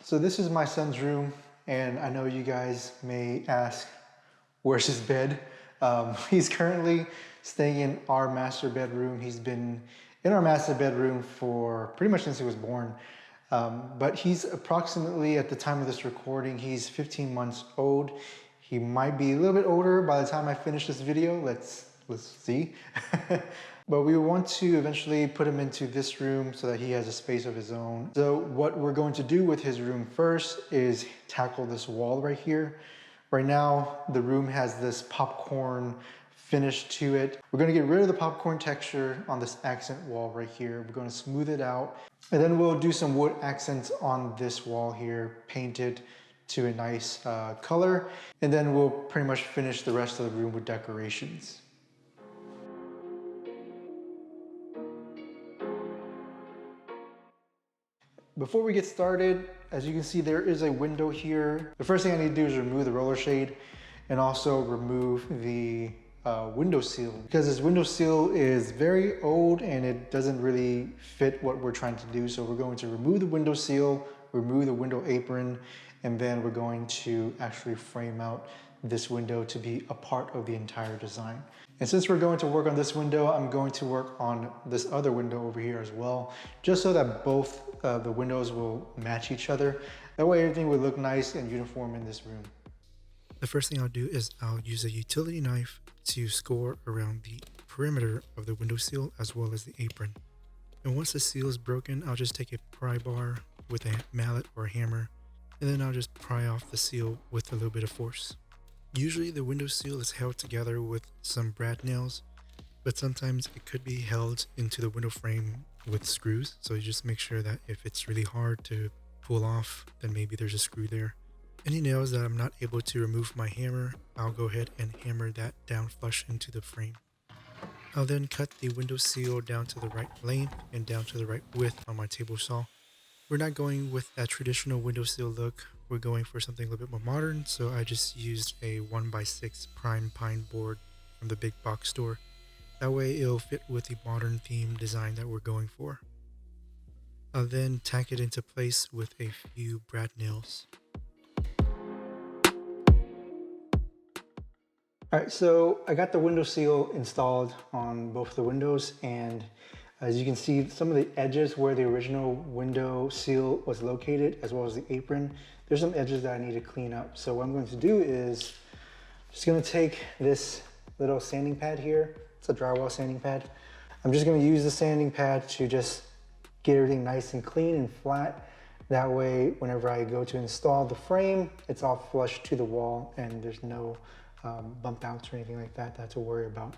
So this is my son's room, and I know you guys may ask, where's his bed? He's currently staying in our master bedroom. He's been in our master bedroom for pretty much since he was born. But he's approximately, at the time of this recording, he's 15 months old. He might be a little bit older by the time I finish this video. Let's see. But we want to eventually put him into this room so that he has a space of his own. So what we're going to do with his room first is tackle this wall right here. Right now, the room has this popcorn finish to it. We're gonna get rid of the popcorn texture on this accent wall right here. We're gonna smooth it out. And then we'll do some wood accents on this wall here, paint it to a nice color. And then we'll pretty much finish the rest of the room with decorations. Before we get started, as you can see, there is a window here. The first thing I need to do is remove the roller shade and also remove the window seal, because this window seal is very old and it doesn't really fit what we're trying to do. So we're going to remove the window seal, remove the window apron, and then we're going to actually frame out this window to be a part of the entire design. And since we're going to work on this window, I'm going to work on this other window over here as well, just so that both the windows will match each other. That way everything will look nice and uniform in this room. The first thing I'll do is I'll use a utility knife to score around the perimeter of the window seal as well as the apron. And once the seal is broken, I'll just take a pry bar with a mallet or a hammer, and then I'll just pry off the seal with a little bit of force. Usually the window seal is held together with some brad nails, but sometimes it could be held into the window frame with screws. So you just make sure that if it's really hard to pull off, then maybe there's a screw there. Any nails that I'm not able to remove my hammer, I'll go ahead and hammer that down flush into the frame. I'll then cut the window seal down to the right length and down to the right width on my table saw. We're not going with that traditional window seal look. We're going for something a little bit more modern, so I just used a 1x6 prime pine board from the big box store. That way it'll fit with the modern theme design that we're going for. I'll then tack it into place with a few brad nails. All right, so I got the window seal installed on both the windows, and as you can see, some of the edges where the original window seal was located, as well as the apron, there's some edges that I need to clean up. So what I'm going to do is just gonna take this little sanding pad here. It's a drywall sanding pad. I'm just gonna use the sanding pad to just get everything nice and clean and flat. That way, whenever I go to install the frame, it's all flush to the wall and there's no bump outs or anything like that to worry about.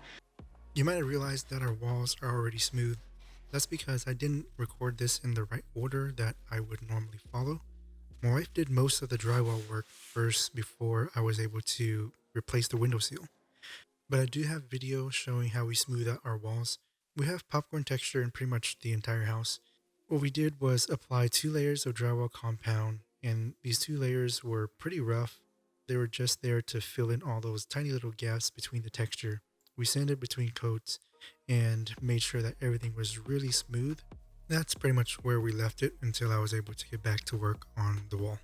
You might have realized that our walls are already smooth. That's because I didn't record this in the right order that I would normally follow. My wife did most of the drywall work first before I was able to replace the window seal. But I do have video showing how we smooth out our walls. We have popcorn texture in pretty much the entire house. What we did was apply 2 layers of drywall compound, and these 2 layers were pretty rough. They were just there to fill in all those tiny little gaps between the texture. We sanded between coats and made sure that everything was really smooth. That's pretty much where we left it until I was able to get back to work on the wall.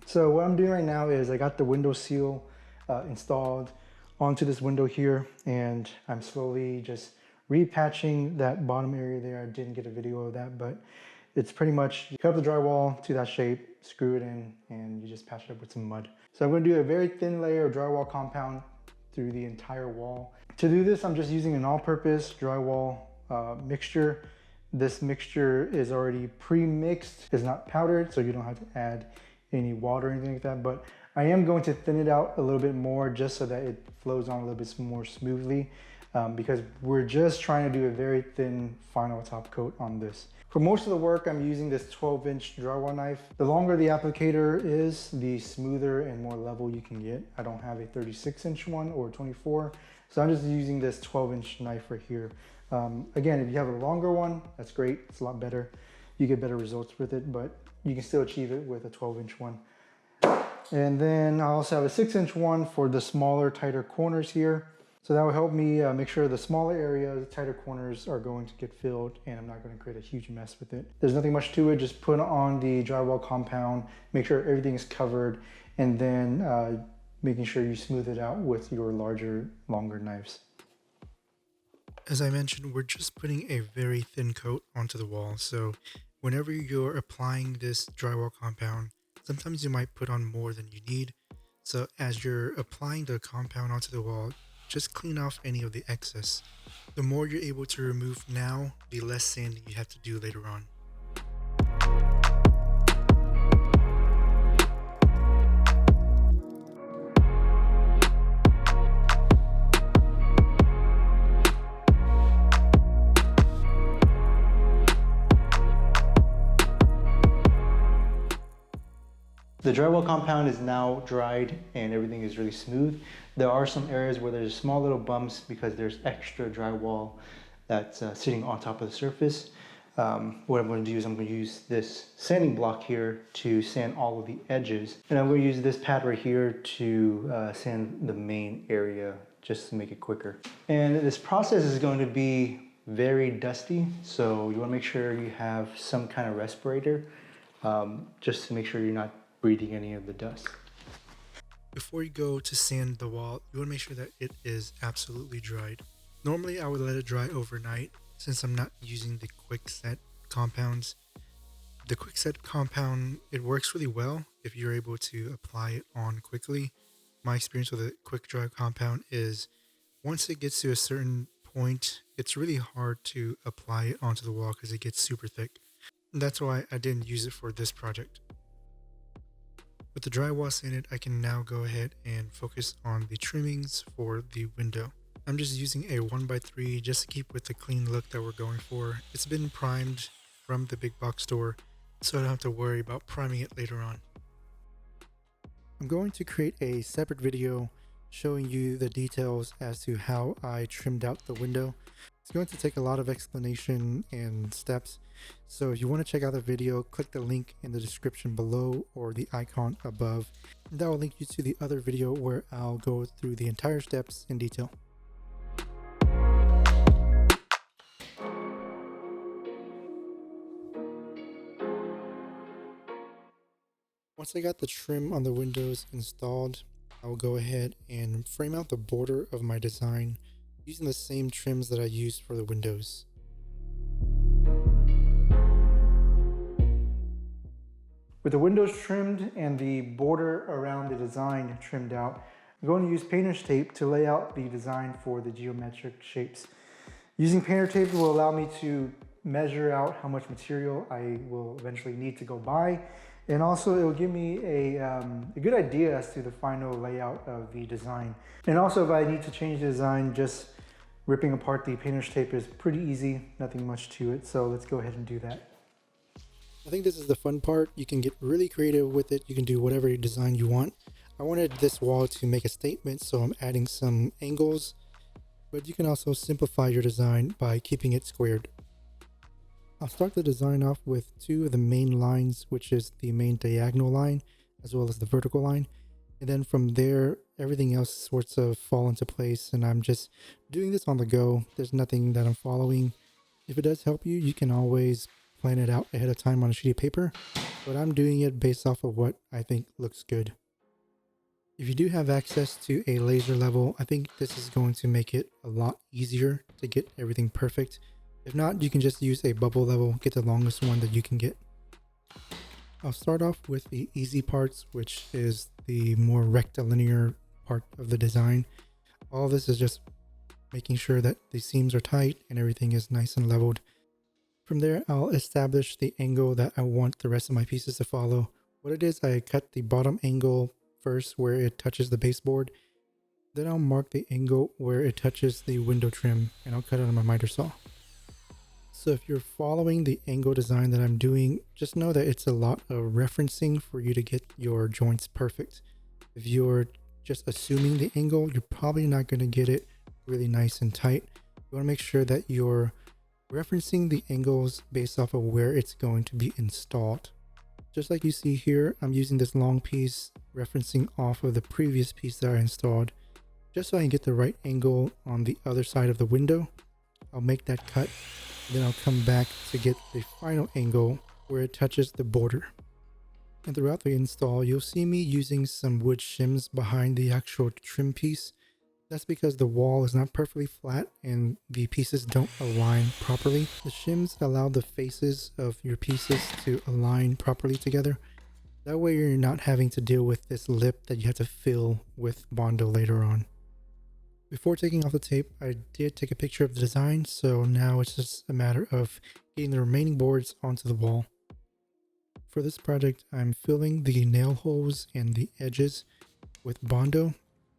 So what I'm doing right now is I got the window seal installed onto this window here, and I'm slowly just repatching that bottom area there. I didn't get a video of that, but it's pretty much, you cut up the drywall to that shape, screw it in, and you just patch it up with some mud. So I'm going to do a very thin layer of drywall compound through the entire wall. To do this, I'm just using an all-purpose drywall mixture. This mixture is already pre-mixed. It's not powdered, so you don't have to add any water or anything like that, but I am going to thin it out a little bit more just so that it flows on a little bit more smoothly, because we're just trying to do a very thin final top coat on this. For most of the work, I'm using this 12-inch drywall knife. The longer the applicator is, the smoother and more level you can get. I don't have a 36-inch one or 24, so I'm just using this 12-inch knife right here. Again, if you have a longer one, that's great. It's a lot better. You get better results with it, but you can still achieve it with a 12-inch one. And then I also have a 6-inch one for the smaller, tighter corners here. So that will help me make sure the smaller areas, the tighter corners are going to get filled, and I'm not going to create a huge mess with it. There's nothing much to it. Just put on the drywall compound, make sure everything is covered, and then making sure you smooth it out with your larger, longer knives. As I mentioned, we're just putting a very thin coat onto the wall. So whenever you're applying this drywall compound, sometimes you might put on more than you need. So as you're applying the compound onto the wall, just clean off any of the excess. The more you're able to remove now, the less sanding you have to do later on. The drywall compound is now dried and everything is really smooth. There are some areas where there's small little bumps because there's extra drywall that's sitting on top of the surface. What I'm going to do is I'm going to use this sanding block here to sand all of the edges. And I'm going to use this pad right here to sand the main area just to make it quicker. And this process is going to be very dusty, so you want to make sure you have some kind of respirator just to make sure you're not breathing any of the dust. Before you go to sand the wall, you want to make sure that it is absolutely dried. Normally I would let it dry overnight since I'm not using the quick set compounds. The quick set compound, it works really well if you're able to apply it on quickly. My experience with a quick dry compound is once it gets to a certain point, it's really hard to apply it onto the wall because it gets super thick. And that's why I didn't use it for this project. With the drywall sanded, I can now go ahead and focus on the trimmings for the window. I'm just using a 1x3 just to keep with the clean look that we're going for. It's been primed from the big box store, so I don't have to worry about priming it later on. I'm going to create a separate video showing you the details as to how I trimmed out the window. It's going to take a lot of explanation and steps, so if you want to check out the video, click the link in the description below or the icon above. That will link you to the other video where I'll go through the entire steps in detail. Once I got the trim on the windows installed, I will go ahead and frame out the border of my design using the same trims that I used for the windows. With the windows trimmed and the border around the design trimmed out, I'm going to use painter's tape to lay out the design for the geometric shapes. Using painter tape will allow me to measure out how much material I will eventually need to go buy, and also it will give me a good idea as to the final layout of the design. And also if I need to change the design, just ripping apart the painter's tape is pretty easy, nothing much to it, so let's go ahead and do that. I think this is the fun part. You can get really creative with it. You can do whatever design you want. I wanted this wall to make a statement, so I'm adding some angles, but you can also simplify your design by keeping it squared. I'll start the design off with two of the main lines, which is the main diagonal line as well as the vertical line. And then from there, everything else sorts of fall into place, and I'm just doing this on the go. There's nothing that I'm following. If it does help you, you can always plan it out ahead of time on a sheet of paper, but I'm doing it based off of what I think looks good. If you do have access to a laser level, I think this is going to make it a lot easier to get everything perfect. If not, you can just use a bubble level, get the longest one that you can get. I'll start off with the easy parts, which is the more rectilinear part of the design. All this is just making sure that the seams are tight and everything is nice and leveled. From there, I'll establish the angle that I want the rest of my pieces to follow. What it is, I cut the bottom angle first where it touches the baseboard. Then I'll mark the angle where it touches the window trim, and I'll cut it on my miter saw. So if you're following the angle design that I'm doing, just know that it's a lot of referencing for you to get your joints perfect. If you're just assuming the angle, you're probably not going to get it really nice and tight. You want to make sure that you're referencing the angles based off of where it's going to be installed. Just like you see here, I'm using this long piece referencing off of the previous piece that I installed. Just so I can get the right angle on the other side of the window, I'll make that cut. Then I'll come back to get the final angle where it touches the border. And throughout the install, you'll see me using some wood shims behind the actual trim piece. That's because the wall is not perfectly flat and the pieces don't align properly. The shims allow the faces of your pieces to align properly together. That way you're not having to deal with this lip that you have to fill with Bondo later on. Before taking off the tape, I did take a picture of the design, so now it's just a matter of getting the remaining boards onto the wall. For this project, I'm filling the nail holes and the edges with Bondo.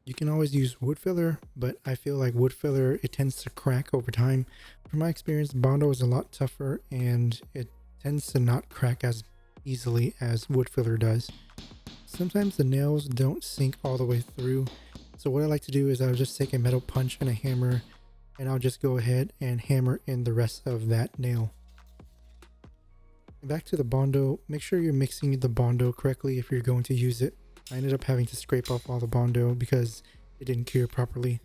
You can always use wood filler, but I feel like wood filler, it tends to crack over time. From my experience, Bondo is a lot tougher and it tends to not crack as easily as wood filler does. Sometimes the nails don't sink all the way through. So what I like to do is I'll just take a metal punch and a hammer and I'll just go ahead and hammer in the rest of that nail. Back to the Bondo, make sure you're mixing the Bondo correctly if you're going to use it. I ended up having to scrape off all the Bondo because it didn't cure properly.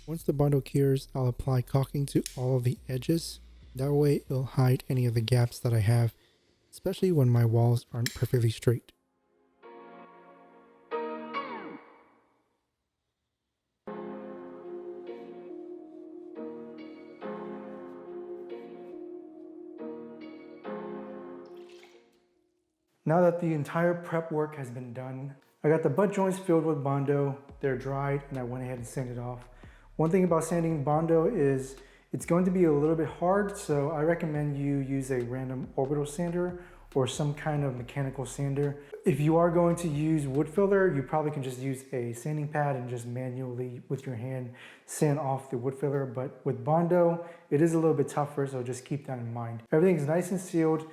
Once the Bondo cures, I'll apply caulking to all of the edges. That way it'll hide any of the gaps that I have, especially when my walls aren't perfectly straight. Now that the entire prep work has been done, I got the butt joints filled with Bondo. They're dried and I went ahead and sanded off. One thing about sanding Bondo is it's going to be a little bit hard, so I recommend you use a random orbital sander or some kind of mechanical sander. If you are going to use wood filler, you probably can just use a sanding pad and just manually with your hand sand off the wood filler. But with Bondo, it is a little bit tougher, so just keep that in mind. Everything's nice and sealed.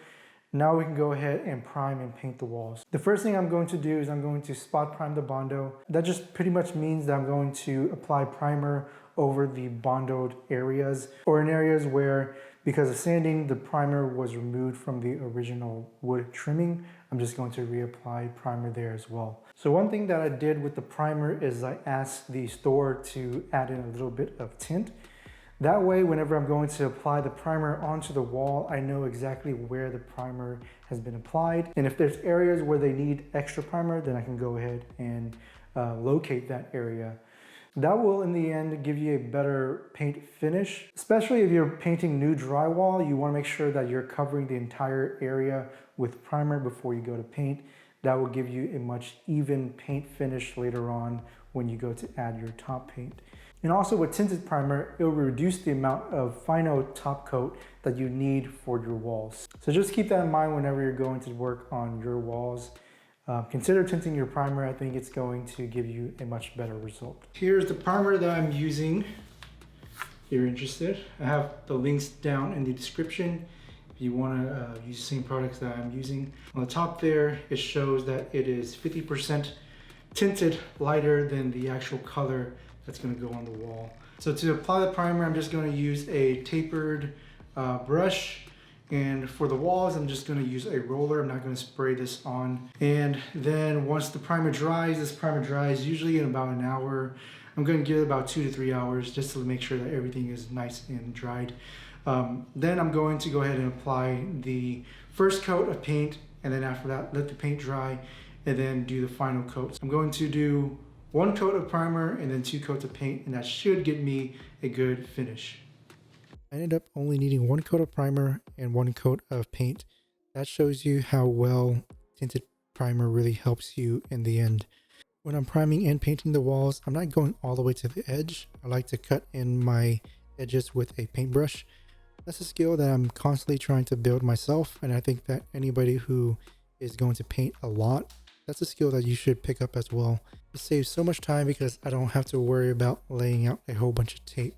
Now we can go ahead and prime and paint the walls. The first thing I'm going to do is I'm going to spot prime the Bondo. That just pretty much means that I'm going to apply primer over the Bondoed areas or in areas where, because of sanding, the primer was removed from the original wood trimming. I'm just going to reapply primer there as well. So one thing that I did with the primer is I asked the store to add in a little bit of tint. That way, whenever I'm going to apply the primer onto the wall, I know exactly where the primer has been applied. And if there's areas where they need extra primer, then I can go ahead and locate that area. That will, in the end, give you a better paint finish. Especially if you're painting new drywall, you want to make sure that you're covering the entire area with primer before you go to paint. That will give you a much even paint finish later on when you go to add your top paint. And also with tinted primer, it will reduce the amount of final top coat that you need for your walls. So just keep that in mind whenever you're going to work on your walls. Consider tinting your primer. I think it's going to give you a much better result. Here's the primer that I'm using. If you're interested, I have the links down in the description. If you want to use the same products that I'm using. On the top there, it shows that it is 50% tinted lighter than the actual color that's going to go on the wall. So to apply the primer, I'm just going to use a tapered brush. And for the walls, I'm just going to use a roller. I'm not going to spray this on. And then once the primer dries, this primer dries usually in about an hour. I'm going to give it about 2 to 3 hours just to make sure that everything is nice and dried. Then I'm going to go ahead and apply the first coat of paint. And then after that, let the paint dry and then do the final coat. I'm going to do 1 coat of primer and then 2 coats of paint, and that should get me a good finish. I ended up only needing 1 coat of primer and 1 coat of paint. That shows you how well tinted primer really helps you in the end. When I'm priming and painting the walls, I'm not going all the way to the edge. I like to cut in my edges with a paintbrush. That's a skill that I'm constantly trying to build myself, and I think that anybody who is going to paint a lot, that's a skill that you should pick up as well. It saves so much time because I don't have to worry about laying out a whole bunch of tape.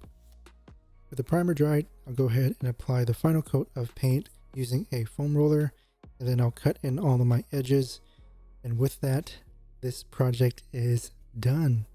With the primer dried, I'll go ahead and apply the final coat of paint using a foam roller, and then I'll cut in all of my edges. And with that, this project is done.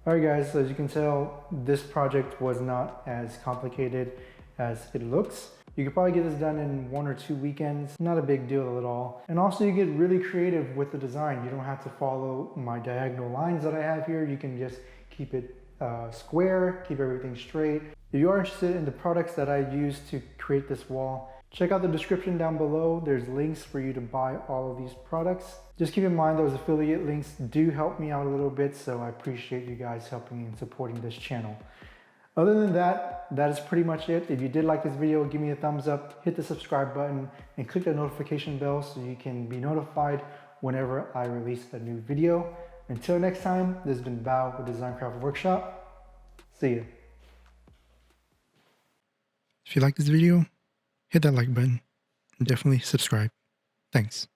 All right, guys, so as you can tell, this project was not as complicated as it looks. You could probably get this done in 1 or 2 weekends. Not a big deal at all. And also you get really creative with the design. You don't have to follow my diagonal lines that I have here. You can just keep it square, keep everything straight. If you are interested in the products that I use to create this wall, check out the description down below. There's links for you to buy all of these products. Just keep in mind those affiliate links do help me out a little bit, so I appreciate you guys helping and supporting this channel. Other than that, that is pretty much it. If you did like this video, give me a thumbs up, hit the subscribe button, and click the notification bell so you can be notified whenever I release a new video. Until next time, this has been Bao with Designcraft Workshop. See ya. If you like this video, hit that like button and definitely subscribe. Thanks.